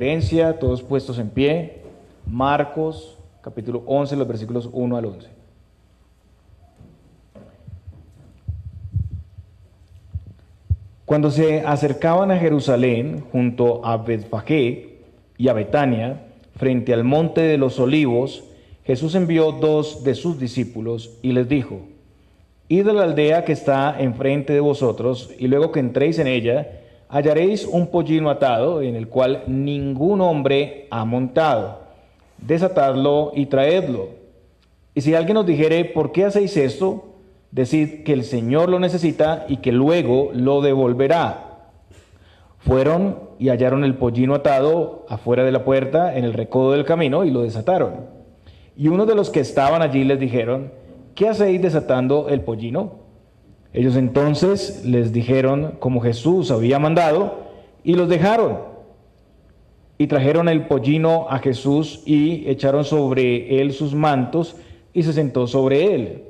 Herencia, todos puestos en pie. Marcos, capítulo 11, los versículos 1 al 11. Cuando se acercaban a Jerusalén, junto a Betfagé y a Betania, frente al monte de los Olivos, Jesús envió dos de sus discípulos y les dijo: Id a la aldea que está enfrente de vosotros, y luego que entréis en ella, hallaréis un pollino atado, en el cual ningún hombre ha montado. Desatadlo y traedlo. Y si alguien os dijere: ¿por qué hacéis esto?, decid que el Señor lo necesita y que luego lo devolverá. Fueron y hallaron el pollino atado afuera de la puerta, en el recodo del camino, y lo desataron. Y unos de los que estaban allí les dijeron: ¿qué hacéis desatando el pollino? Ellos entonces les dijeron como Jesús había mandado, y los dejaron. Y trajeron el pollino a Jesús y echaron sobre él sus mantos, y se sentó sobre él.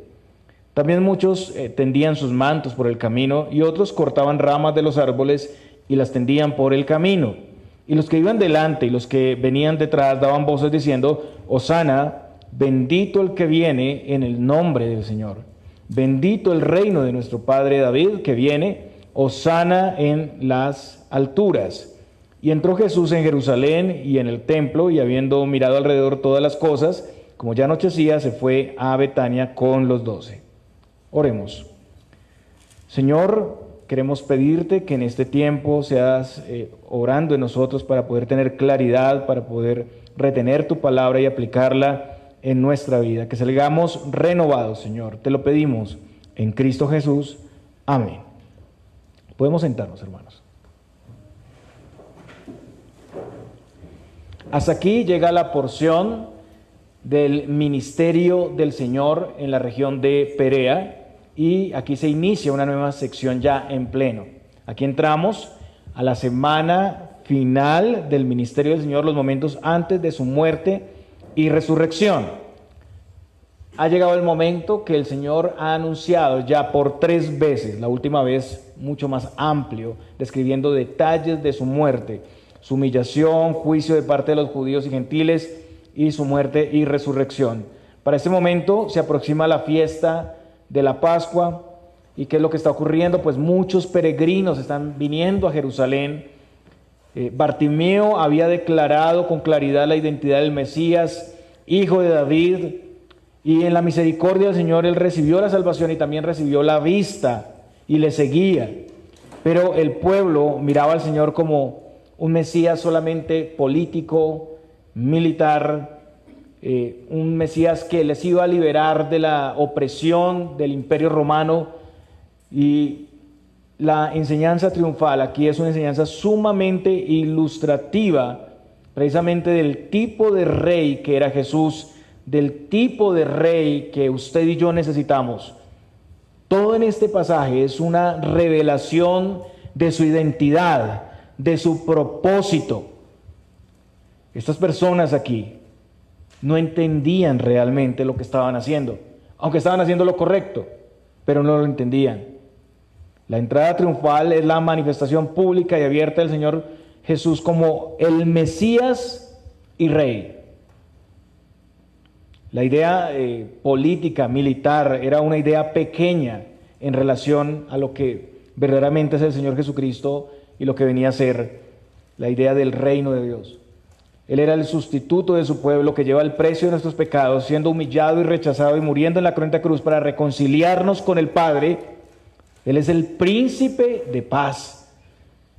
También muchos tendían sus mantos por el camino, y otros cortaban ramas de los árboles y las tendían por el camino. Y los que iban delante y los que venían detrás daban voces diciendo: Hosana, bendito el que viene en el nombre del Señor. Bendito el reino de nuestro padre David que viene, hosana en las alturas. Y entró Jesús en Jerusalén y en el templo, y habiendo mirado alrededor todas las cosas, como ya anochecía, se fue a Betania con los 12. Oremos. Señor, queremos pedirte que en este tiempo seas orando en nosotros para poder tener claridad, para poder retener tu palabra y aplicarla en nuestra vida, que salgamos renovados, Señor. Te lo pedimos en Cristo Jesús. Amén. Podemos sentarnos, hermanos. Hasta aquí llega la porción del ministerio del Señor en la región de Perea, y aquí se inicia una nueva sección ya en pleno. Aquí entramos a la semana final del ministerio del Señor, los momentos antes de su muerte y resurrección. Ha llegado el momento que el Señor ha anunciado ya por 3 veces, la última vez mucho más amplio, describiendo detalles de su muerte, su humillación, juicio de parte de los judíos y gentiles, y su muerte y resurrección. Para este momento se aproxima la fiesta de la Pascua. ¿Y qué es lo que está ocurriendo? Pues muchos peregrinos están viniendo a Jerusalén. Bartimeo había declarado con claridad la identidad del Mesías, hijo de David, y en la misericordia del Señor él recibió la salvación y también recibió la vista y le seguía. Pero el pueblo miraba al Señor como un Mesías solamente político, militar, un Mesías que les iba a liberar de la opresión del Imperio Romano. Y la enseñanza triunfal aquí es una enseñanza sumamente ilustrativa, precisamente del tipo de rey que era Jesús, del tipo de rey que usted y yo necesitamos. Todo en este pasaje es una revelación de su identidad, de su propósito. Estas personas aquí no entendían realmente lo que estaban haciendo, aunque estaban haciendo lo correcto, pero no lo entendían. La entrada triunfal es la manifestación pública y abierta del Señor Jesús como el Mesías y Rey. La idea política, militar, era una idea pequeña en relación a lo que verdaderamente es el Señor Jesucristo y lo que venía a ser la idea del reino de Dios. Él era el sustituto de su pueblo que lleva el precio de nuestros pecados, siendo humillado y rechazado y muriendo en la cruenta cruz para reconciliarnos con el Padre. Él es el príncipe de paz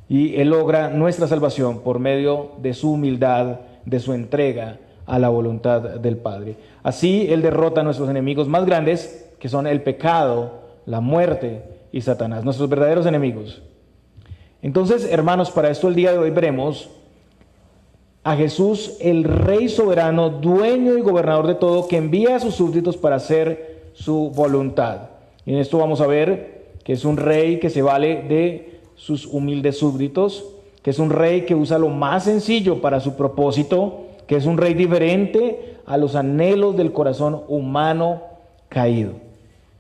y Él logra nuestra salvación por medio de su humildad, de su entrega a la voluntad del Padre. Así Él derrota a nuestros enemigos más grandes, que son el pecado, la muerte y Satanás, nuestros verdaderos enemigos. Entonces, hermanos, para esto el día de hoy veremos a Jesús, el Rey soberano, dueño y gobernador de todo, que envía a sus súbditos para hacer su voluntad. Y en esto vamos a ver que es un rey que se vale de sus humildes súbditos, que es un rey que usa lo más sencillo para su propósito, que es un rey diferente a los anhelos del corazón humano caído.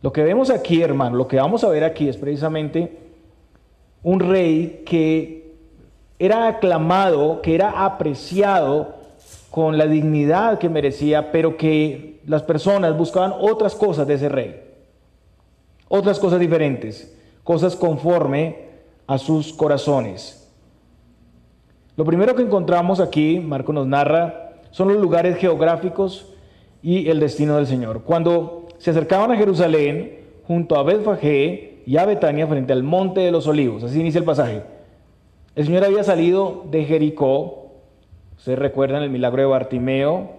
Lo que vemos aquí, hermano, lo que vamos a ver aquí es precisamente un rey que era aclamado, que era apreciado con la dignidad que merecía, pero que las personas buscaban otras cosas de ese rey, otras cosas diferentes, cosas conforme a sus corazones. Lo primero que encontramos aquí, Marcos nos narra, son los lugares geográficos y el destino del Señor. Cuando se acercaban a Jerusalén, junto a Betfagé y a Betania, frente al monte de los olivos, así inicia el pasaje. El Señor había salido de Jericó, ustedes recuerdan el milagro de Bartimeo,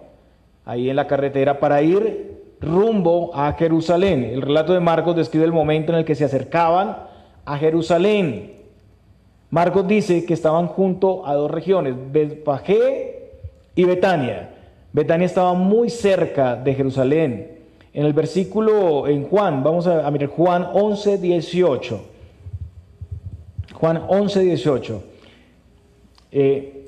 ahí en la carretera, para ir rumbo a Jerusalén. El relato de Marcos describe el momento en el que se acercaban a Jerusalén. Marcos dice que estaban junto a dos regiones, Betfagé y Betania. Betania estaba muy cerca de Jerusalén. En el versículo, en Juan, vamos a mirar Juan 11, 18. Juan 11, 18.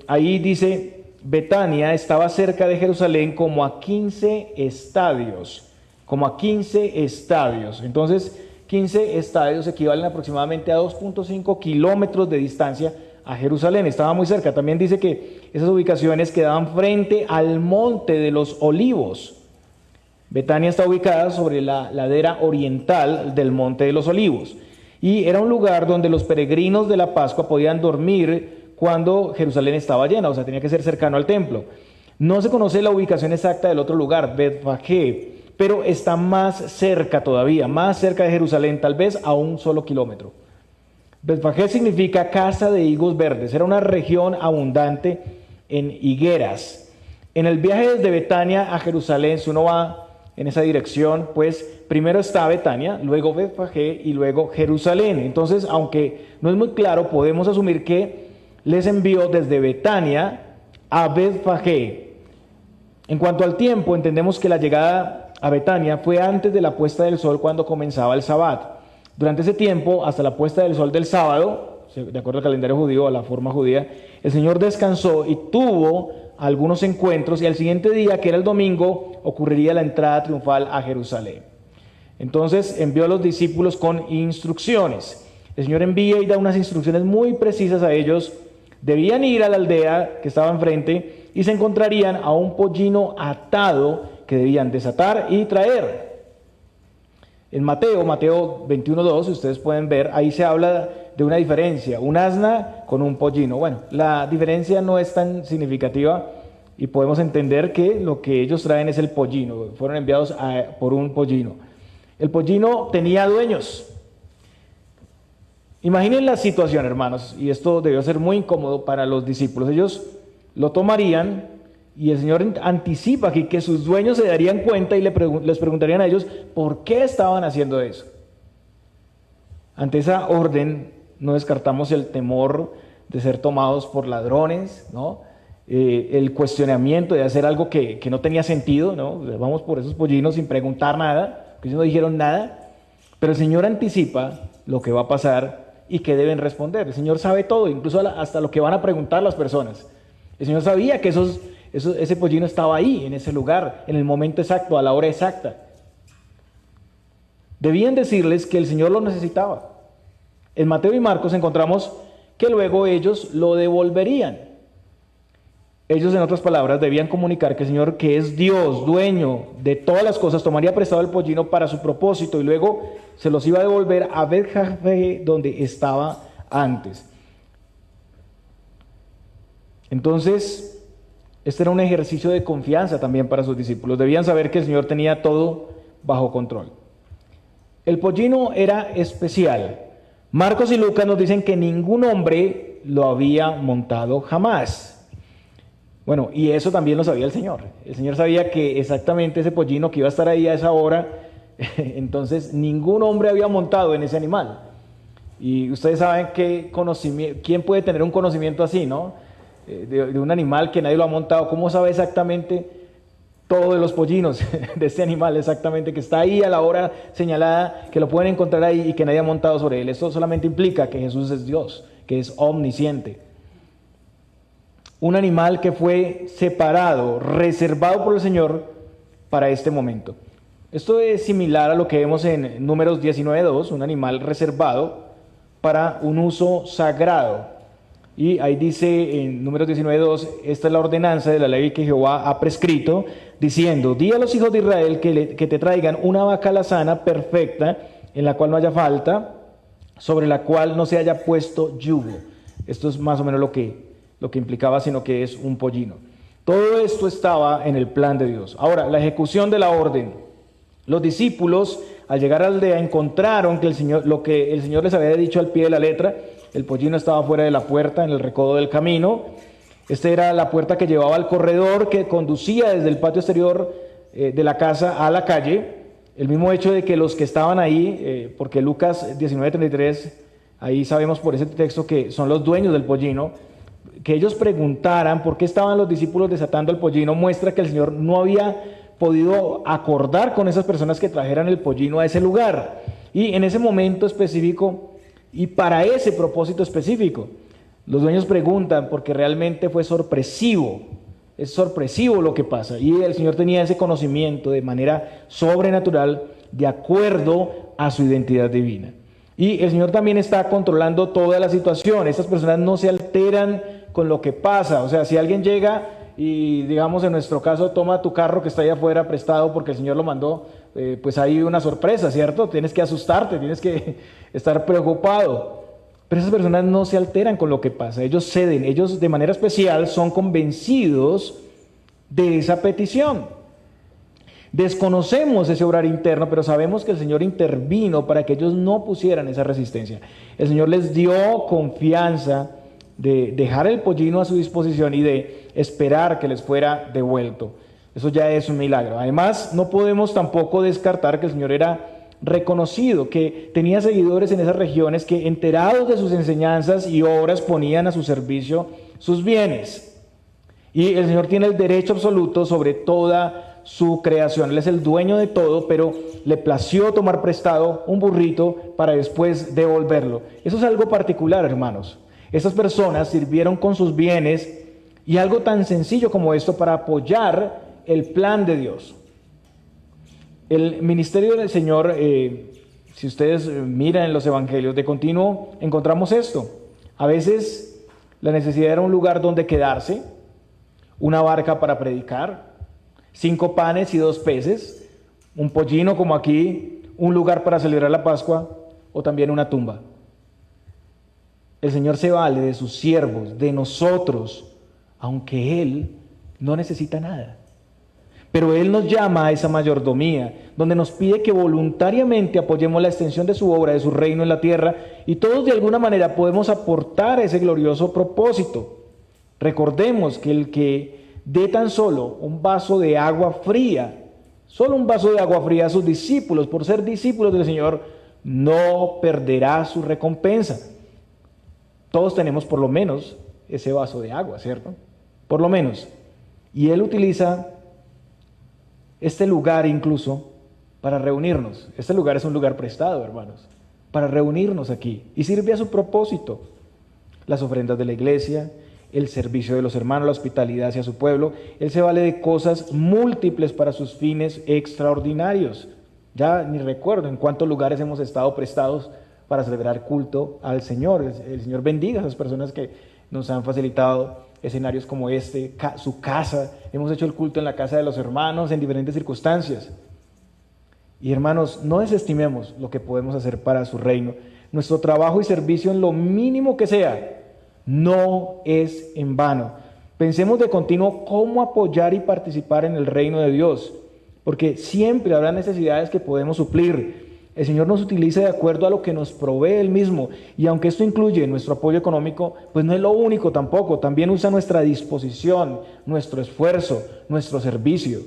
Ahí dice, Betania estaba cerca de Jerusalén como a 15 estadios. Como a 15 estadios. Entonces, 15 estadios equivalen aproximadamente a 2.5 kilómetros de distancia a Jerusalén. Estaba muy cerca. También dice que esas ubicaciones quedaban frente al monte de los olivos. Betania está ubicada sobre la ladera oriental del monte de los olivos. Y era un lugar donde los peregrinos de la Pascua podían dormir cuando Jerusalén estaba llena, o sea, tenía que ser cercano al templo. No se conoce la ubicación exacta del otro lugar, Betfagé, pero está más cerca todavía, más cerca de Jerusalén, tal vez a 1 solo kilómetro. Betfagé significa casa de higos verdes, era una región abundante en higueras. En el viaje desde Betania a Jerusalén, si uno va en esa dirección, pues primero está Betania, luego Betfagé y luego Jerusalén. Entonces, aunque no es muy claro, podemos asumir que les envió desde Betania a Betfagé. En cuanto al tiempo, entendemos que la llegada a Betania fue antes de la puesta del sol, cuando comenzaba el Sabbat. Durante ese tiempo, hasta la puesta del sol del sábado, de acuerdo al calendario judío, a la forma judía, el Señor descansó y tuvo algunos encuentros, y al siguiente día, que era el domingo, ocurriría la entrada triunfal a Jerusalén. Entonces envió a los discípulos con instrucciones. El Señor envía y da unas instrucciones muy precisas a ellos. Debían ir a la aldea que estaba enfrente y se encontrarían a un pollino atado que debían desatar y traer. En Mateo 21:2, si ustedes pueden ver, ahí se habla de una diferencia, un asna con un pollino. Bueno, la diferencia no es tan significativa y podemos entender que lo que ellos traen es el pollino, fueron enviados por un pollino. El pollino tenía dueños. Imaginen la situación, hermanos, y esto debió ser muy incómodo para los discípulos. Ellos lo tomarían y el Señor anticipa aquí que sus dueños se darían cuenta y les preguntarían a ellos por qué estaban haciendo eso. Ante esa orden no descartamos el temor de ser tomados por ladrones, ¿no? El cuestionamiento de hacer algo que no tenía sentido, ¿no? Vamos por esos pollinos sin preguntar nada, que ellos no dijeron nada, pero el Señor anticipa lo que va a pasar y que deben responder. El Señor sabe todo, incluso hasta lo que van a preguntar las personas. El Señor sabía que ese pollino estaba ahí, en ese lugar, en el momento exacto, a la hora exacta. Debían decirles que el Señor lo necesitaba. En Mateo y Marcos encontramos que luego ellos lo devolverían. Ellos, en otras palabras, debían comunicar que el Señor, que es Dios, dueño de todas las cosas, tomaría prestado el pollino para su propósito y luego se los iba a devolver a Betfagé, donde estaba antes. Entonces, este era un ejercicio de confianza también para sus discípulos. Debían saber que el Señor tenía todo bajo control. El pollino era especial. Marcos y Lucas nos dicen que ningún hombre lo había montado jamás. Bueno, y eso también lo sabía el Señor. El Señor sabía que exactamente ese pollino que iba a estar ahí a esa hora, entonces ningún hombre había montado en ese animal. Y ustedes saben quién puede tener un conocimiento así, ¿no? De un animal que nadie lo ha montado. ¿Cómo sabe exactamente todo de los pollinos de este animal exactamente, que está ahí a la hora señalada, que lo pueden encontrar ahí y que nadie ha montado sobre él? Esto solamente implica que Jesús es Dios, que es omnisciente. Un animal que fue separado, reservado por el Señor para este momento. Esto es similar a lo que vemos en Números 19:2, un animal reservado para un uso sagrado. Y ahí dice en Números 19:2, esta es la ordenanza de la ley que Jehová ha prescrito, diciendo, di a los hijos de Israel que te traigan una vaca alazana perfecta, en la cual no haya falta, sobre la cual no se haya puesto yugo. Esto es más o menos lo que implicaba, sino que es un pollino. Todo esto estaba en el plan de Dios. Ahora, la ejecución de la orden. Los discípulos, al llegar a la aldea, encontraron que lo que el Señor les había dicho al pie de la letra. El pollino estaba fuera de la puerta, en el recodo del camino. Esta era la puerta que llevaba al corredor que conducía desde el patio exterior de la casa a la calle. El mismo hecho de que los que estaban ahí, porque Lucas 19:33, ahí sabemos por ese texto que son los dueños del pollino, que ellos preguntaran por qué estaban los discípulos desatando el pollino, muestra que el Señor no había podido acordar con esas personas que trajeran el pollino a ese lugar. Y en ese momento específico, y para ese propósito específico, los dueños preguntan porque realmente fue sorpresivo. Es sorpresivo lo que pasa. Y el Señor tenía ese conocimiento de manera sobrenatural de acuerdo a su identidad divina. Y el Señor también está controlando toda la situación. Estas personas no se alteran con lo que pasa. O sea, si alguien llega y, digamos, en nuestro caso, toma tu carro que está ahí afuera prestado porque el Señor lo mandó, pues hay una sorpresa, ¿cierto? Tienes que asustarte, tienes que estar preocupado. Pero esas personas no se alteran con lo que pasa. Ellos ceden, ellos de manera especial son convencidos de esa petición. Desconocemos ese obrar interno, pero sabemos que el Señor intervino para que ellos no pusieran esa resistencia. El Señor les dio confianza de dejar el pollino a su disposición y de esperar que les fuera devuelto. Eso ya es un milagro. Además, no podemos tampoco descartar que el Señor era reconocido, que tenía seguidores en esas regiones que, enterados de sus enseñanzas y obras, ponían a su servicio sus bienes. Y el Señor tiene el derecho absoluto sobre toda su creación. Él es el dueño de todo, pero le plació tomar prestado un burrito para después devolverlo. Eso es algo particular, hermanos. Estas personas sirvieron con sus bienes y algo tan sencillo como esto para apoyar el plan de Dios. El ministerio del Señor, si ustedes miran en los evangelios de continuo, encontramos esto. A veces la necesidad era un lugar donde quedarse, una barca para predicar, 5 panes y 2 peces, un pollino como aquí, un lugar para celebrar la Pascua o también una tumba. El Señor se vale de sus siervos, de nosotros, aunque Él no necesita nada. Pero Él nos llama a esa mayordomía, donde nos pide que voluntariamente apoyemos la extensión de su obra, de su reino en la tierra, y todos de alguna manera podemos aportar a ese glorioso propósito. Recordemos que el que dé tan solo un vaso de agua fría, solo un vaso de agua fría a sus discípulos, por ser discípulos del Señor, no perderá su recompensa. Todos tenemos por lo menos ese vaso de agua, ¿cierto? Por lo menos. Y Él utiliza este lugar incluso para reunirnos. Este lugar es un lugar prestado, hermanos, para reunirnos aquí. Y sirve a su propósito. Las ofrendas de la iglesia, el servicio de los hermanos, la hospitalidad hacia su pueblo. Él se vale de cosas múltiples para sus fines extraordinarios. Ya ni recuerdo en cuántos lugares hemos estado prestados para celebrar culto al Señor. El Señor bendiga a esas personas que nos han facilitado escenarios como este, su casa. Hemos hecho el culto en la casa de los hermanos en diferentes circunstancias. Y hermanos, no desestimemos lo que podemos hacer para su reino. Nuestro trabajo y servicio, en lo mínimo que sea, no es en vano. Pensemos de continuo cómo apoyar y participar en el reino de Dios, porque siempre habrá necesidades que podemos suplir. El Señor nos utiliza de acuerdo a lo que nos provee Él mismo, y aunque esto incluye nuestro apoyo económico, pues no es lo único tampoco. También usa nuestra disposición, nuestro esfuerzo, nuestro servicio.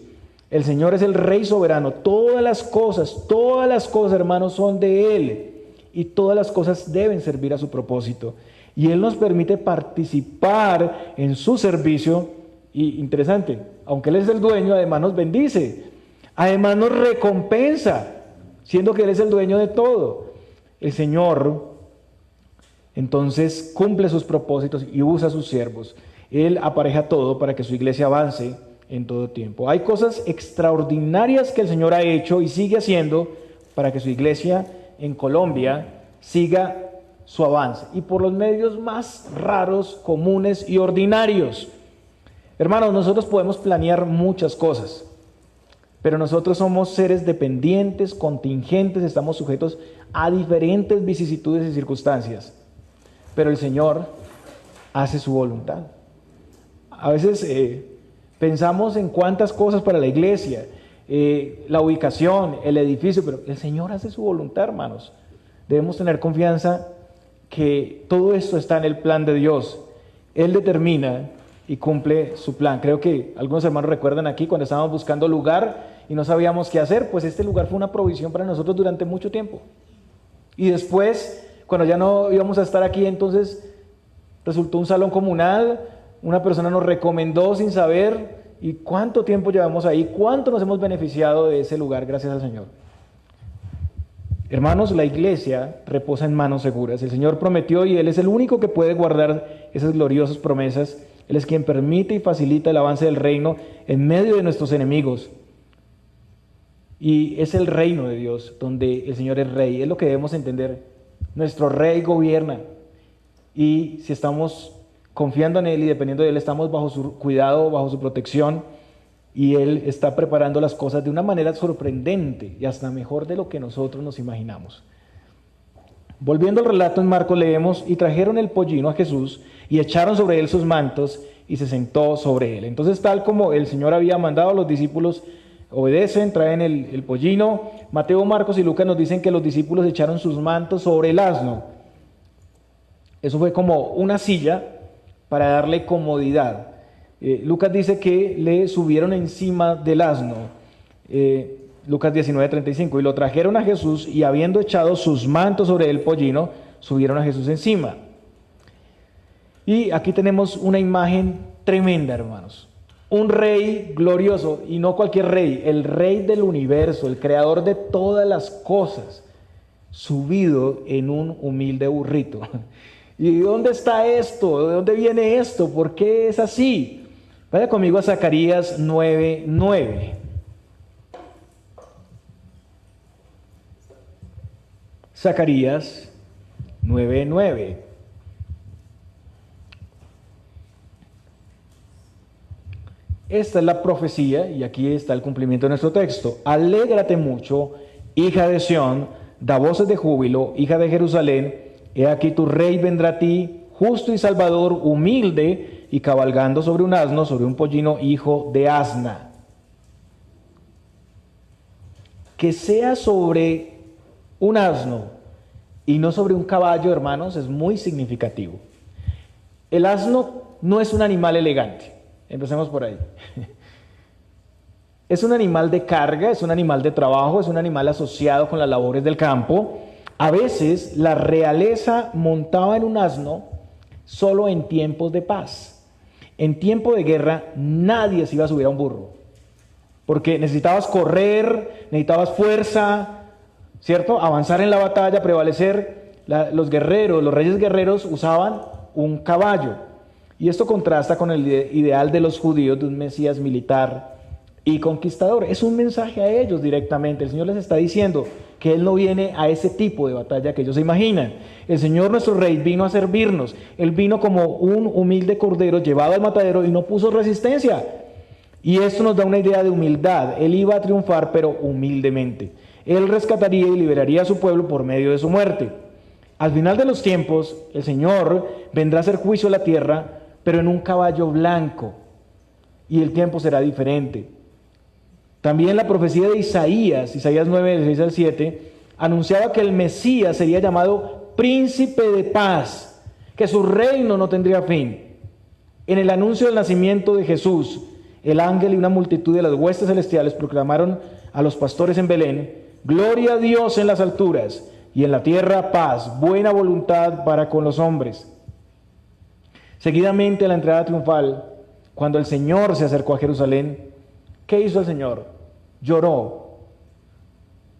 El Señor es el Rey soberano. Todas las cosas, hermanos, son de Él, y todas las cosas deben servir a su propósito. Y Él nos permite participar en su servicio, y interesante, aunque Él es el dueño, además nos bendice, además nos recompensa, siendo que Él es el dueño de todo. El Señor entonces cumple sus propósitos y usa a sus siervos. Él apareja todo para que su iglesia avance en todo tiempo. Hay cosas extraordinarias que el Señor ha hecho y sigue haciendo para que su iglesia en Colombia siga su avance y por los medios más raros, comunes y ordinarios. Hermanos, nosotros podemos planear muchas cosas, pero nosotros somos seres dependientes, contingentes, estamos sujetos a diferentes vicisitudes y circunstancias, pero el Señor hace su voluntad. A veces pensamos en cuántas cosas para la iglesia, la ubicación, el edificio, pero el Señor hace su voluntad, hermanos. Debemos tener confianza que todo esto está en el plan de Dios. Él determina y cumple su plan. Creo que algunos hermanos recuerdan aquí cuando estábamos buscando lugar y no sabíamos qué hacer, pues este lugar fue una provisión para nosotros durante mucho tiempo. Y después, cuando ya no íbamos a estar aquí, entonces resultó un salón comunal, una persona nos recomendó sin saber, y cuánto tiempo llevamos ahí, cuánto nos hemos beneficiado de ese lugar, gracias al Señor. Hermanos, la iglesia reposa en manos seguras. El Señor prometió y Él es el único que puede guardar esas gloriosas promesas. Él es quien permite y facilita el avance del reino en medio de nuestros enemigos. Y es el reino de Dios donde el Señor es rey. Es lo que debemos entender. Nuestro rey gobierna. Y si estamos confiando en Él y dependiendo de Él, estamos bajo su cuidado, bajo su protección. Y Él está preparando las cosas de una manera sorprendente y hasta mejor de lo que nosotros nos imaginamos. Volviendo al relato en Marcos leemos, y trajeron el pollino a Jesús y echaron sobre él sus mantos y se sentó sobre él. Entonces, tal como el Señor había mandado, los discípulos obedecen, traen el pollino. Mateo, Marcos y Lucas nos dicen que los discípulos echaron sus mantos sobre el asno. Eso fue como una silla para darle comodidad. Lucas dice que le subieron encima del asno, Lucas 19:35, y lo trajeron a Jesús y habiendo echado sus mantos sobre el pollino, subieron a Jesús encima. Y aquí tenemos una imagen tremenda, hermanos. Un rey glorioso, y no cualquier rey, el rey del universo, el creador de todas las cosas, subido en un humilde burrito. ¿Y dónde está esto? ¿De dónde viene esto? ¿Por qué es así? Vaya conmigo a Zacarías 9:9. Zacarías 9:9. Esta es la profecía y aquí está el cumplimiento de nuestro texto. Alégrate mucho, hija de Sión, da voces de júbilo, hija de Jerusalén. He aquí tu rey vendrá a ti, justo y salvador, humilde, y cabalgando sobre un asno, sobre un pollino, hijo de asna. Que sea sobre un asno y no sobre un caballo, hermanos, es muy significativo. El asno no es un animal elegante, empecemos por ahí. Es un animal de carga, es un animal de trabajo, es un animal asociado con las labores del campo. A veces la realeza montaba en un asno solo en tiempos de paz. En tiempo de guerra nadie se iba a subir a un burro, porque necesitabas correr, necesitabas fuerza, ¿cierto? Avanzar en la batalla, prevalecer. Los guerreros, los reyes guerreros usaban un caballo. Y esto contrasta con el ideal de los judíos de un Mesías militar y conquistador. Es un mensaje a ellos directamente. El Señor les está diciendo que Él no viene a ese tipo de batalla que ellos se imaginan. El Señor nuestro Rey vino a servirnos. Él vino como un humilde cordero llevado al matadero y no puso resistencia. Y esto nos da una idea de humildad. Él iba a triunfar, pero humildemente. Él rescataría y liberaría a su pueblo por medio de su muerte. Al final de los tiempos, el Señor vendrá a hacer juicio a la tierra, pero en un caballo blanco. Y el tiempo será diferente. También la profecía de Isaías 9, 6 al 7, anunciaba que el Mesías sería llamado príncipe de paz, que su reino no tendría fin. En el anuncio del nacimiento de Jesús, el ángel y una multitud de las huestes celestiales proclamaron a los pastores en Belén: gloria a Dios en las alturas, y en la tierra paz, buena voluntad para con los hombres. Seguidamente a la entrada triunfal, cuando el Señor se acercó a Jerusalén, ¿qué hizo el Señor? Lloró,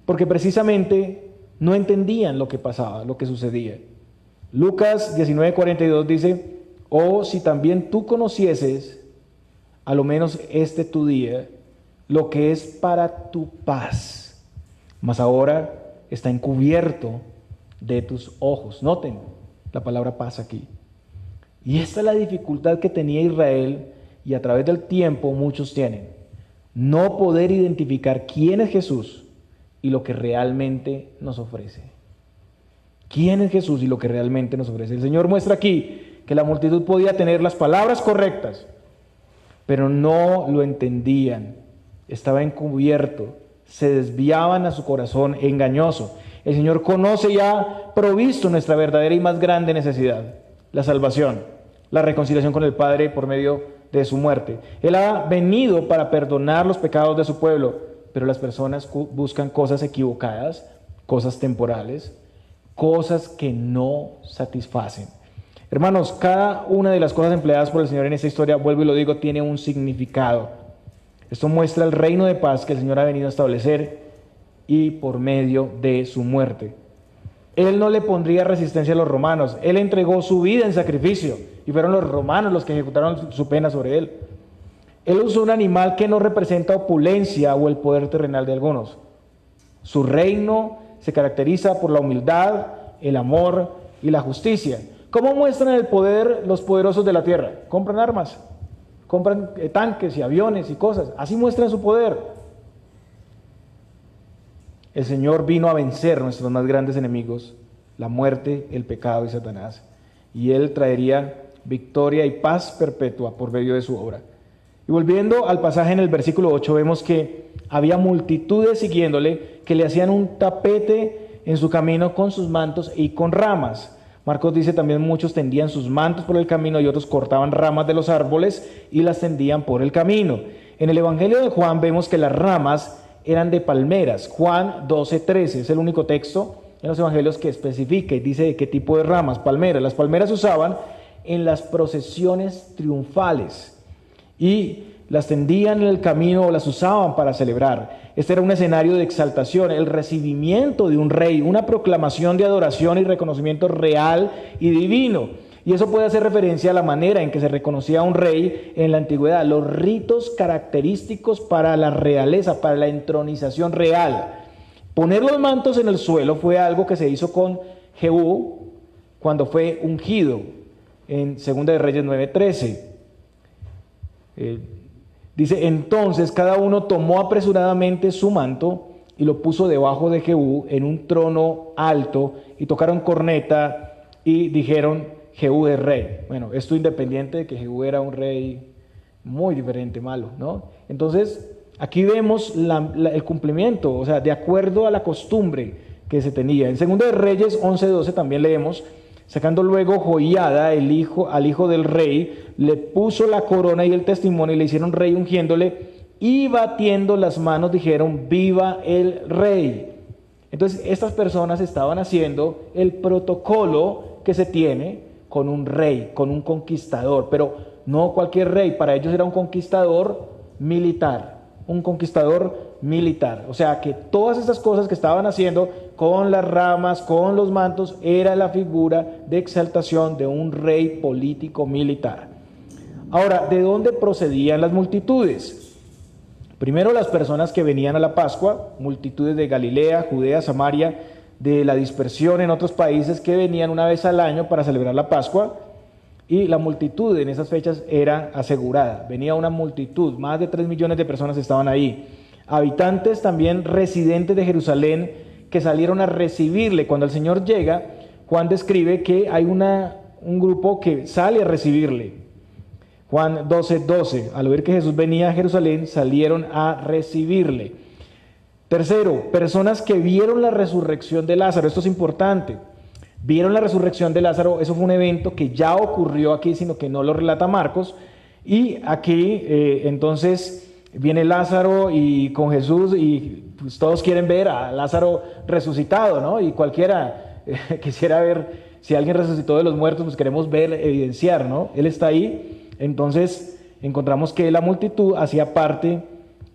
porque precisamente no entendían lo que pasaba, lo que sucedía. Lucas 19:42 dice: oh, si también tú conocieses, a lo menos este tu día, lo que es para tu paz, mas ahora está encubierto de tus ojos. Noten, la palabra paz aquí. Y esta es la dificultad que tenía Israel y a través del tiempo muchos tienen. No poder identificar quién es Jesús y lo que realmente nos ofrece. ¿Quién es Jesús y lo que realmente nos ofrece? El Señor muestra aquí que la multitud podía tener las palabras correctas, pero no lo entendían. Estaba encubierto, se desviaban a su corazón engañoso. El Señor conoce y ha provisto nuestra verdadera y más grande necesidad, la salvación, la reconciliación con el Padre por medio de su muerte. Él ha venido para perdonar los pecados de su pueblo, pero las personas buscan cosas equivocadas, cosas temporales, cosas que no satisfacen. Hermanos, cada una de las cosas empleadas por el Señor en esta historia, vuelvo y lo digo, tiene un significado. Esto muestra el reino de paz que el Señor ha venido a establecer y por medio de su muerte. Él no le pondría resistencia a los romanos. Él entregó su vida en sacrificio y fueron los romanos los que ejecutaron su pena sobre él. Él usó un animal que no representa opulencia o el poder terrenal de algunos. Su reino se caracteriza por la humildad, el amor y la justicia. ¿Cómo muestran el poder los poderosos de la tierra? Compran armas, compran tanques y aviones y cosas. Así muestran su poder. El Señor vino a vencer nuestros más grandes enemigos, la muerte, el pecado y Satanás. Y Él traería victoria y paz perpetua por medio de su obra. Y volviendo al pasaje en el versículo 8, vemos que había multitudes siguiéndole que le hacían un tapete en su camino con sus mantos y con ramas. Marcos dice también muchos tendían sus mantos por el camino y otros cortaban ramas de los árboles y las tendían por el camino. En el Evangelio de Juan vemos que las ramas eran de palmeras. Juan 12:13 es el único texto en los evangelios que especifica y dice de qué tipo de ramas, palmeras. Las palmeras se usaban en las procesiones triunfales y las tendían en el camino o las usaban para celebrar. Este era un escenario de exaltación, el recibimiento de un rey, una proclamación de adoración y reconocimiento real y divino. Y eso puede hacer referencia a la manera en que se reconocía a un rey en la antigüedad, los ritos característicos para la realeza, para la entronización real. Poner los mantos en el suelo fue algo que se hizo con Jehú cuando fue ungido en 2 de Reyes 9:13. Dice, entonces cada uno tomó apresuradamente su manto y lo puso debajo de Jehú en un trono alto y tocaron corneta y dijeron, Jehú es rey. Bueno, esto independiente de que Jehú era un rey muy diferente, malo, ¿no? Entonces, aquí vemos el cumplimiento, o sea, de acuerdo a la costumbre que se tenía. En 2 de Reyes 11:12 también leemos, sacando luego Joiada, al hijo del rey, le puso la corona y el testimonio y le hicieron rey ungiéndole y batiendo las manos dijeron, viva el rey. Entonces, estas personas estaban haciendo el protocolo que se tiene con un rey, con un conquistador, pero no cualquier rey, para ellos era un conquistador militar, o sea que todas estas cosas que estaban haciendo con las ramas, con los mantos, era la figura de exaltación de un rey político militar. Ahora, ¿de dónde procedían las multitudes? Primero las personas que venían a la Pascua, multitudes de Galilea, Judea, Samaria, de la dispersión en otros países que venían una vez al año para celebrar la Pascua, y la multitud en esas fechas era asegurada. Venía una multitud, más de 3 millones de personas estaban ahí. Habitantes también residentes de Jerusalén que salieron a recibirle. Cuando el Señor llega, Juan describe que hay un grupo que sale a recibirle. Juan 12:12, al oír que Jesús venía a Jerusalén, salieron a recibirle. Tercero, personas que vieron la resurrección de Lázaro. Esto es importante. Vieron la resurrección de Lázaro, eso fue un evento que ya ocurrió aquí, sino que no lo relata Marcos. Y aquí, entonces, viene Lázaro y con Jesús y pues, todos quieren ver a Lázaro resucitado, ¿no? Y cualquiera quisiera ver, si alguien resucitó de los muertos, pues queremos ver, evidenciar, ¿no? Él está ahí. Entonces, encontramos que la multitud hacía parte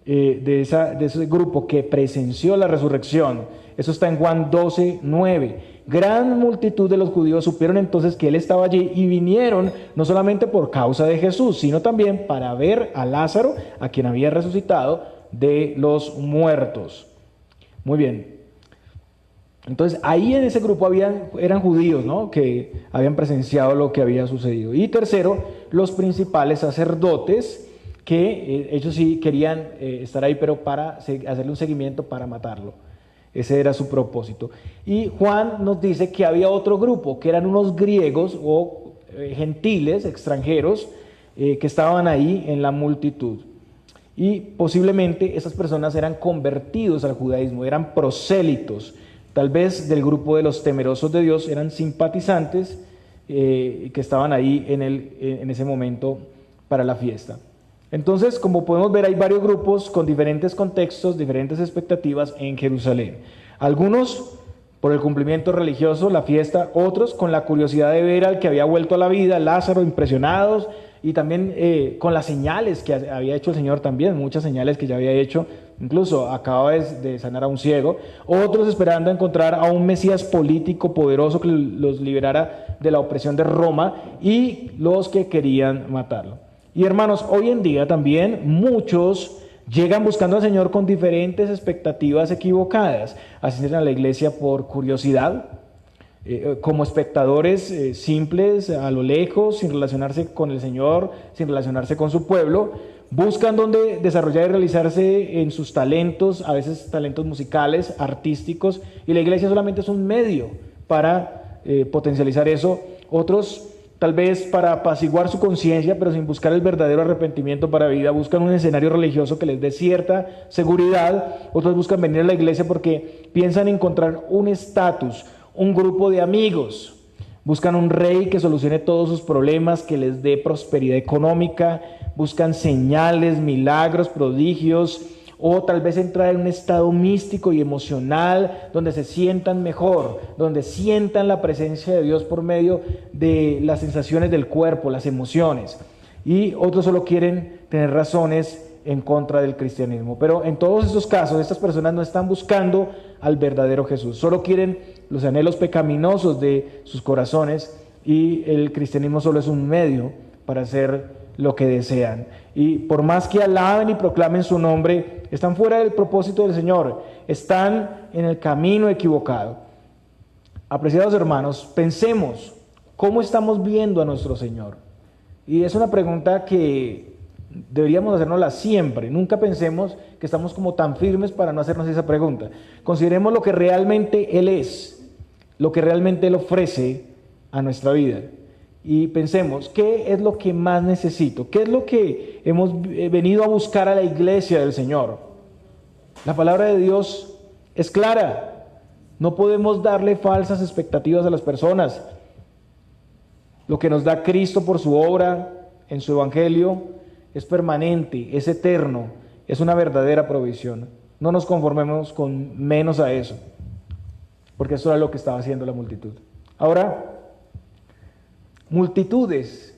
de ese grupo que presenció la resurrección. Eso está en Juan 12:9. Gran multitud de los judíos supieron entonces que él estaba allí y vinieron no solamente por causa de Jesús, sino también para ver a Lázaro, a quien había resucitado de los muertos. Muy bien. Entonces, ahí en ese grupo eran judíos, ¿no? Que habían presenciado lo que había sucedido. Y tercero, los principales sacerdotes, que ellos sí querían estar ahí, pero para hacerle un seguimiento para matarlo. Ese era su propósito. Y Juan nos dice que había otro grupo, que eran unos griegos o gentiles, extranjeros, que estaban ahí en la multitud. Y posiblemente esas personas eran convertidos al judaísmo, eran prosélitos, tal vez del grupo de los temerosos de Dios, eran simpatizantes que estaban ahí en ese momento para la fiesta. Entonces, como podemos ver, hay varios grupos con diferentes contextos, diferentes expectativas en Jerusalén. Algunos por el cumplimiento religioso, la fiesta, otros con la curiosidad de ver al que había vuelto a la vida, Lázaro, impresionados, y también con las señales que había hecho el Señor también, muchas señales que ya había hecho, incluso acaba de sanar a un ciego, otros esperando encontrar a un Mesías político poderoso que los liberara de la opresión de Roma, y los que querían matarlo. Y hermanos, hoy en día también muchos llegan buscando al Señor con diferentes expectativas equivocadas. Asisten a la iglesia por curiosidad, como espectadores simples a lo lejos, sin relacionarse con el Señor, sin relacionarse con su pueblo. Buscan donde desarrollar y realizarse en sus talentos, a veces talentos musicales, artísticos, y la iglesia solamente es un medio para potencializar eso. Otros tal vez para apaciguar su conciencia, pero sin buscar el verdadero arrepentimiento para vida, buscan un escenario religioso que les dé cierta seguridad. Otros buscan venir a la iglesia porque piensan encontrar un estatus, un grupo de amigos. Buscan un rey que solucione todos sus problemas, que les dé prosperidad económica. Buscan señales, milagros, prodigios, o tal vez entrar en un estado místico y emocional donde se sientan mejor, donde sientan la presencia de Dios por medio de las sensaciones del cuerpo, las emociones. Y otros solo quieren tener razones en contra del cristianismo. Pero en todos estos casos, estas personas no están buscando al verdadero Jesús, solo quieren los anhelos pecaminosos de sus corazones, y el cristianismo solo es un medio para hacer lo que desean. Y por más que alaben y proclamen su nombre, están fuera del propósito del Señor, están en el camino equivocado. Apreciados hermanos, pensemos, ¿cómo estamos viendo a nuestro Señor? Y es una pregunta que deberíamos hacernosla siempre. Nunca pensemos que estamos como tan firmes para no hacernos esa pregunta. Consideremos lo que realmente Él es, lo que realmente Él ofrece a nuestra vida. Y pensemos, ¿qué es lo que más necesito? ¿Qué es lo que hemos venido a buscar a la iglesia del Señor? La palabra de Dios es clara. No podemos darle falsas expectativas a las personas. Lo que nos da Cristo por su obra en su evangelio es permanente, es eterno, es una verdadera provisión. No nos conformemos con menos a eso, porque eso era lo que estaba haciendo la multitud. Ahora, multitudes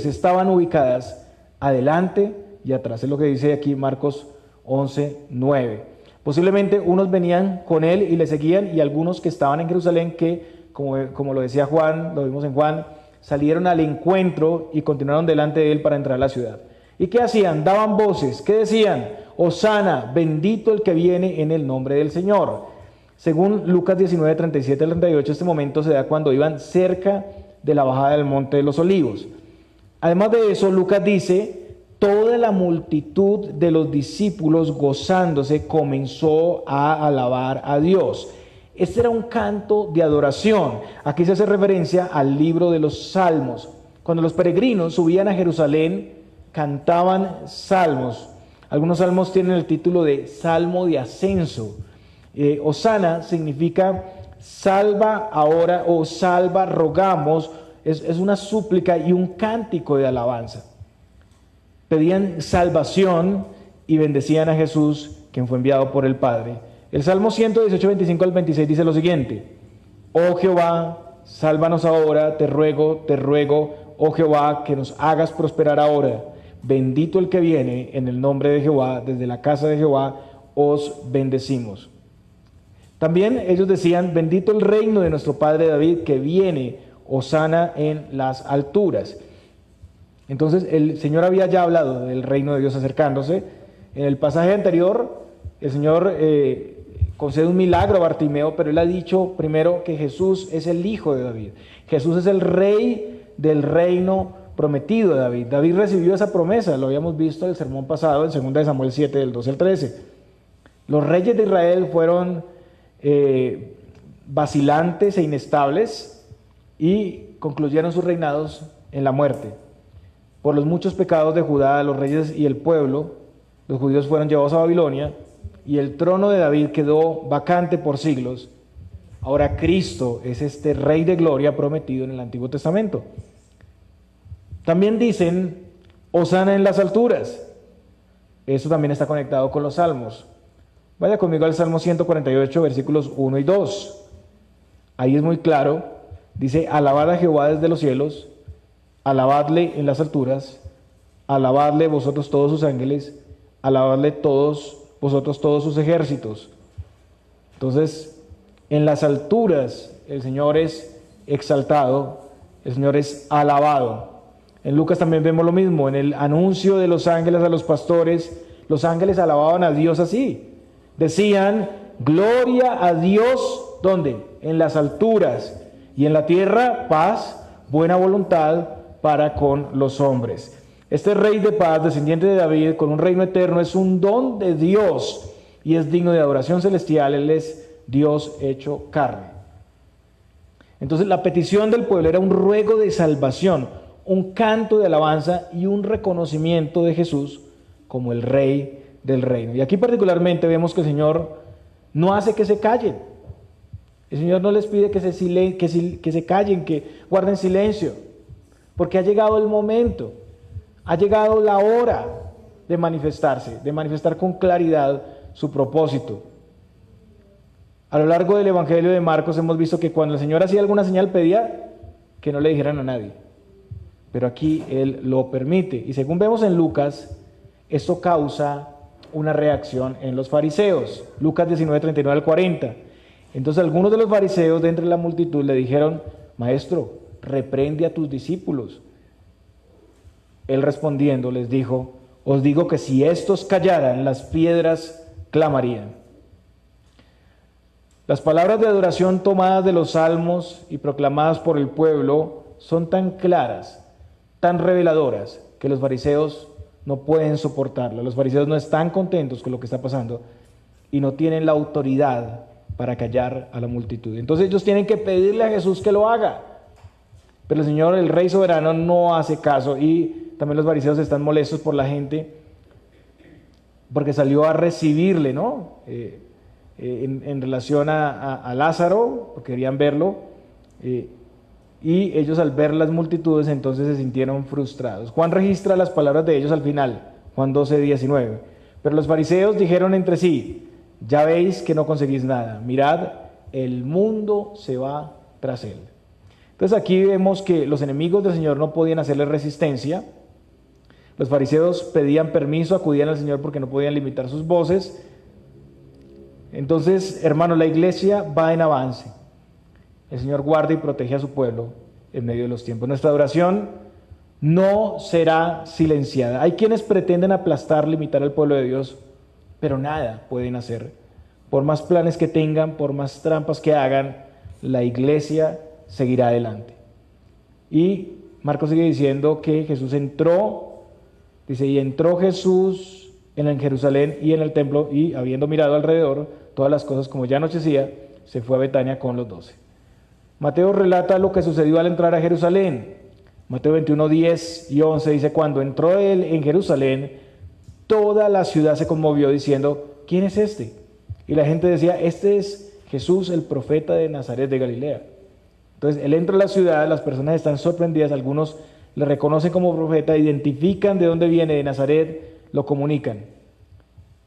estaban ubicadas adelante y atrás. Es lo que dice aquí Marcos 11:9. Posiblemente unos venían con él y le seguían, y algunos que estaban en Jerusalén que, como lo decía Juan, lo vimos en Juan, salieron al encuentro y continuaron delante de él para entrar a la ciudad. ¿Y qué hacían? Daban voces. ¿Qué decían? Hosana, bendito el que viene en el nombre del Señor. Según Lucas 19:37-38, este momento se da cuando iban cerca de la bajada del Monte de los Olivos. Además de eso, Lucas dice, toda la multitud de los discípulos gozándose comenzó a alabar a Dios. Este era un canto de adoración. Aquí se hace referencia al libro de los Salmos. Cuando los peregrinos subían a Jerusalén, cantaban salmos. Algunos salmos tienen el título de Salmo de Ascenso. Hosana significa salva ahora, o salva, rogamos. Es una súplica y un cántico de alabanza. Pedían salvación y bendecían a Jesús, quien fue enviado por el Padre. El Salmo 118, 25 al 26 dice lo siguiente: Oh Jehová, sálvanos ahora, te ruego, oh Jehová, que nos hagas prosperar ahora. Bendito el que viene en el nombre de Jehová, desde la casa de Jehová os bendecimos. También ellos decían, bendito el reino de nuestro padre David, que viene, hosana en las alturas. Entonces el Señor había ya hablado del reino de Dios acercándose. En el pasaje anterior, el Señor concede un milagro a Bartimeo, pero él ha dicho primero que Jesús es el hijo de David. Jesús es el rey del reino prometido de David. David recibió esa promesa, lo habíamos visto en el sermón pasado, en 2 de Samuel 7, del 12 al 13. Los reyes de Israel fueron vacilantes e inestables y concluyeron sus reinados en la muerte. Por los muchos pecados de Judá, los reyes y el pueblo, los judíos fueron llevados a Babilonia y el trono de David quedó vacante por siglos. Ahora Cristo es este Rey de gloria prometido en el Antiguo Testamento. También dicen, Hosana en las alturas. Eso también está conectado con los salmos. Vaya conmigo al Salmo 148, versículos 1 y 2. Ahí es muy claro. Dice, alabad a Jehová desde los cielos, alabadle en las alturas, alabadle vosotros todos sus ángeles, alabadle todos vosotros todos sus ejércitos. Entonces, en las alturas el Señor es exaltado, el Señor es alabado. En Lucas también vemos lo mismo, en el anuncio de los ángeles a los pastores, los ángeles alababan a Dios así. Decían, gloria a Dios, ¿dónde? En las alturas, y en la tierra paz, buena voluntad para con los hombres. Este Rey de paz, descendiente de David, con un reino eterno, es un don de Dios y es digno de adoración celestial. Él es Dios hecho carne. Entonces la petición del pueblo era un ruego de salvación, un canto de alabanza y un reconocimiento de Jesús como el Rey del reino. Y aquí particularmente vemos que el Señor no hace que se callen. El Señor no les pide que se callen, que guarden silencio, porque ha llegado el momento, ha llegado la hora de manifestarse, de manifestar con claridad su propósito. A lo largo del Evangelio de Marcos hemos visto que cuando el Señor hacía alguna señal pedía que no le dijeran a nadie, pero aquí Él lo permite. Y según vemos en Lucas, esto causa una reacción en los fariseos. Lucas 19, 39 al 40. Entonces algunos de los fariseos de entre la multitud le dijeron, Maestro, reprende a tus discípulos. Él respondiendo les dijo, os digo que si estos callaran, las piedras clamarían. Las palabras de adoración tomadas de los salmos y proclamadas por el pueblo son tan claras, tan reveladoras, que los fariseos no pueden soportarlo. Los fariseos no están contentos con lo que está pasando y no tienen la autoridad para callar a la multitud. Entonces ellos tienen que pedirle a Jesús que lo haga. Pero el Señor, el Rey soberano, no hace caso, y también los fariseos están molestos por la gente porque salió a recibirle, ¿no? En relación a Lázaro, porque querían verlo, y ellos al ver las multitudes entonces se sintieron frustrados. Juan registra las palabras de ellos al final, Juan 12, 19. Pero los fariseos dijeron entre sí, ya veis que no conseguís nada, mirad, el mundo se va tras él. Entonces aquí vemos que los enemigos del Señor no podían hacerle resistencia. Los fariseos pedían permiso, acudían al Señor porque no podían limitar sus voces. Entonces, hermanos, la iglesia va en avance. El Señor guarda y protege a su pueblo en medio de los tiempos. Nuestra oración no será silenciada. Hay quienes pretenden aplastar, limitar al pueblo de Dios, pero nada pueden hacer. Por más planes que tengan, por más trampas que hagan, la iglesia seguirá adelante. Y Marcos sigue diciendo que Jesús entró, dice, y entró Jesús en Jerusalén y en el templo, y habiendo mirado alrededor todas las cosas, como ya anochecía, se fue a Betania con los 12. Mateo relata lo que sucedió al entrar a Jerusalén. Mateo 21, 10 y 11 dice, cuando entró él en Jerusalén, toda la ciudad se conmovió diciendo, ¿quién es este? Y la gente decía, este es Jesús, el profeta de Nazaret de Galilea. Entonces, él entra a la ciudad, las personas están sorprendidas, algunos le reconocen como profeta, identifican de dónde viene, de Nazaret, lo comunican.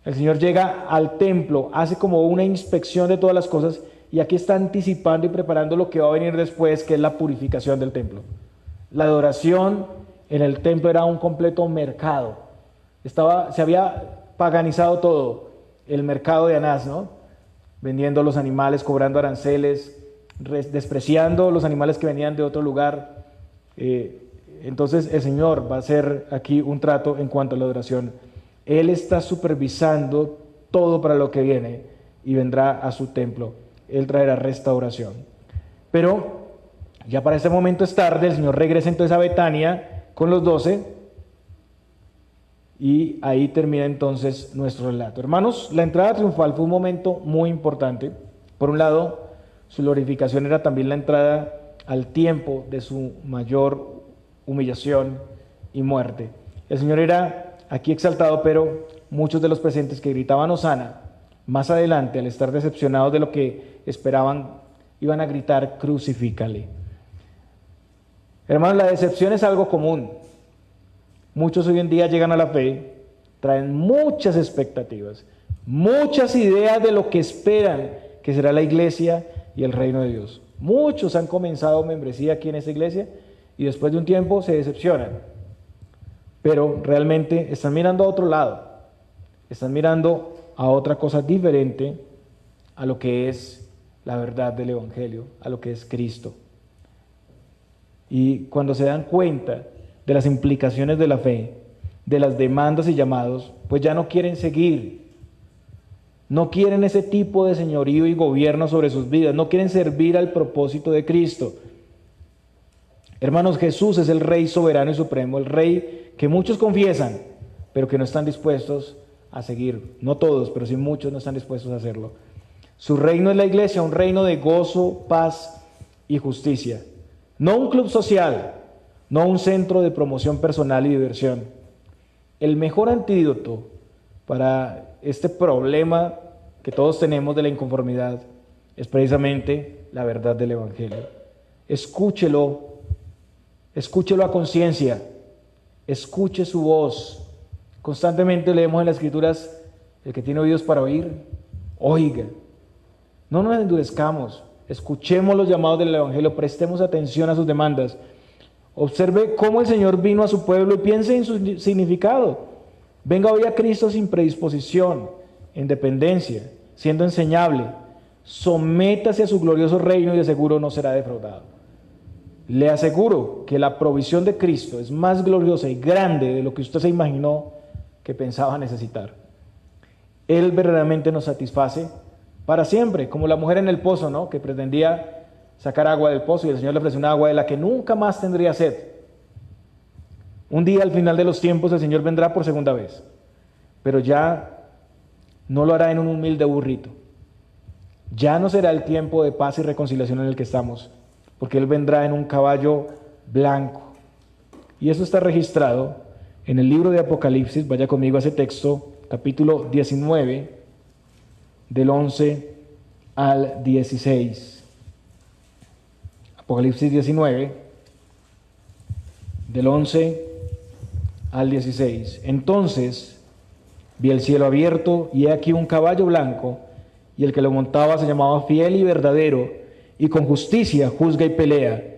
El Señor llega al templo, hace como una inspección de todas las cosas, y aquí está anticipando y preparando lo que va a venir después, que es la purificación del templo. La adoración en el templo era un completo mercado. Se había paganizado todo, el mercado de Anás, ¿no? Vendiendo los animales, cobrando aranceles, despreciando los animales que venían de otro lugar. Entonces el Señor va a hacer aquí un trato en cuanto a la adoración. Él está supervisando todo para lo que viene. y vendrá a su templo. Él traerá restauración. Pero ya para este momento es tarde, el Señor regresa entonces a Betania con los 12 y ahí termina entonces nuestro relato. Hermanos, la entrada triunfal fue un momento muy importante. Por un lado, su glorificación era también la entrada al tiempo de su mayor humillación y muerte. El Señor era aquí exaltado, pero muchos de los presentes que gritaban Hosana, más adelante, al estar decepcionados de lo que esperaban, iban a gritar crucifícale. Hermanos, la decepción es algo común. Muchos hoy en día llegan a la fe, traen muchas expectativas, muchas ideas de lo que esperan que será la iglesia y el reino de Dios. Muchos han comenzado membresía aquí en esta iglesia y después de un tiempo se decepcionan. Pero realmente están mirando a otro lado, están mirando a otra cosa diferente a lo que es la verdad del Evangelio, a lo que es Cristo. Y cuando se dan cuenta de las implicaciones de la fe, de las demandas y llamados, pues ya no quieren seguir. No quieren ese tipo de señorío y gobierno sobre sus vidas, no quieren servir al propósito de Cristo. Hermanos, Jesús es el Rey soberano y supremo, el Rey que muchos confiesan, pero que no están dispuestos a seguir. No todos, pero sí muchos no están dispuestos a hacerlo. Su reino es la iglesia, un reino de gozo, paz y justicia. No un club social, no un centro de promoción personal y diversión. El mejor antídoto para este problema que todos tenemos de la inconformidad es precisamente la verdad del Evangelio. Escúchelo a conciencia, escuche su voz. Constantemente leemos en las Escrituras, el que tiene oídos para oír, oiga. No nos endurezcamos, escuchemos los llamados del Evangelio, prestemos atención a sus demandas. Observe cómo el Señor vino a su pueblo y piense en su significado. Venga hoy a Cristo sin predisposición, en dependencia, siendo enseñable. Sométase a su glorioso reino y de seguro no será defraudado. Le aseguro que la provisión de Cristo es más gloriosa y grande de lo que usted se imaginó que pensaba necesitar. Él verdaderamente nos satisface para siempre, como la mujer en el pozo, ¿no? Que pretendía sacar agua del pozo y el Señor le ofreció una agua de la que nunca más tendría sed. Un día al final de los tiempos el Señor vendrá por segunda vez, pero ya no lo hará en un humilde burrito. Ya no será el tiempo de paz y reconciliación en el que estamos, porque Él vendrá en un caballo blanco. Y eso está registrado en el libro de Apocalipsis. Vaya conmigo a ese texto, capítulo 19, del 11 al 16. Apocalipsis 19, del 11 al 16. Entonces vi el cielo abierto y he aquí un caballo blanco, y el que lo montaba se llamaba Fiel y Verdadero, y con justicia juzga y pelea.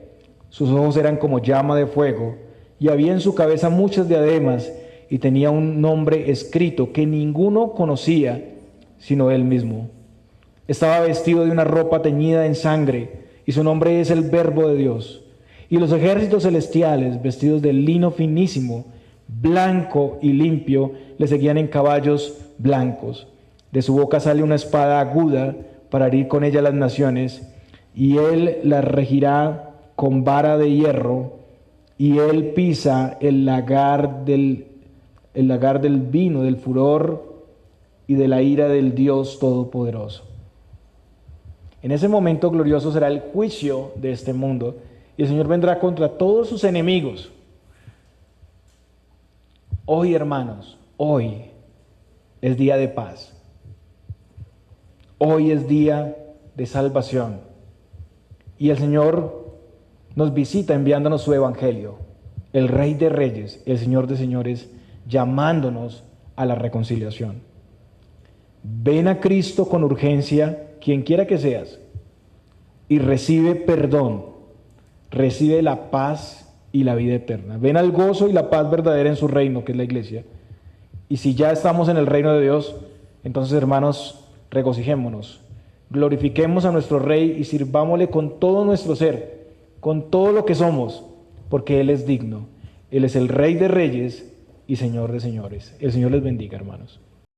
Sus ojos eran como llama de fuego, y había en su cabeza muchas diademas, y tenía un nombre escrito que ninguno conocía sino él mismo. Estaba vestido de una ropa teñida en sangre, y su nombre es el Verbo de Dios. Y los ejércitos celestiales, vestidos de lino finísimo, blanco y limpio, le seguían en caballos blancos. De su boca sale una espada aguda para herir con ella las naciones, y él las regirá con vara de hierro, y él pisa el lagar del vino, del furor y de la ira del Dios Todopoderoso. En ese momento glorioso será el juicio de este mundo, y el Señor vendrá contra todos sus enemigos. Hoy, hermanos, hoy es día de paz. Hoy es día de salvación. Y el Señor nos visita enviándonos su evangelio, el Rey de Reyes, el Señor de Señores, llamándonos a la reconciliación. Ven a Cristo con urgencia, quien quiera que seas, y recibe perdón, recibe la paz y la vida eterna. Ven al gozo y la paz verdadera en su reino, que es la iglesia. Y si ya estamos en el reino de Dios, entonces, hermanos, regocijémonos, glorifiquemos a nuestro Rey y sirvámosle con todo nuestro ser, con todo lo que somos, porque Él es digno. Él es el Rey de Reyes y Señor de Señores. El Señor les bendiga, hermanos.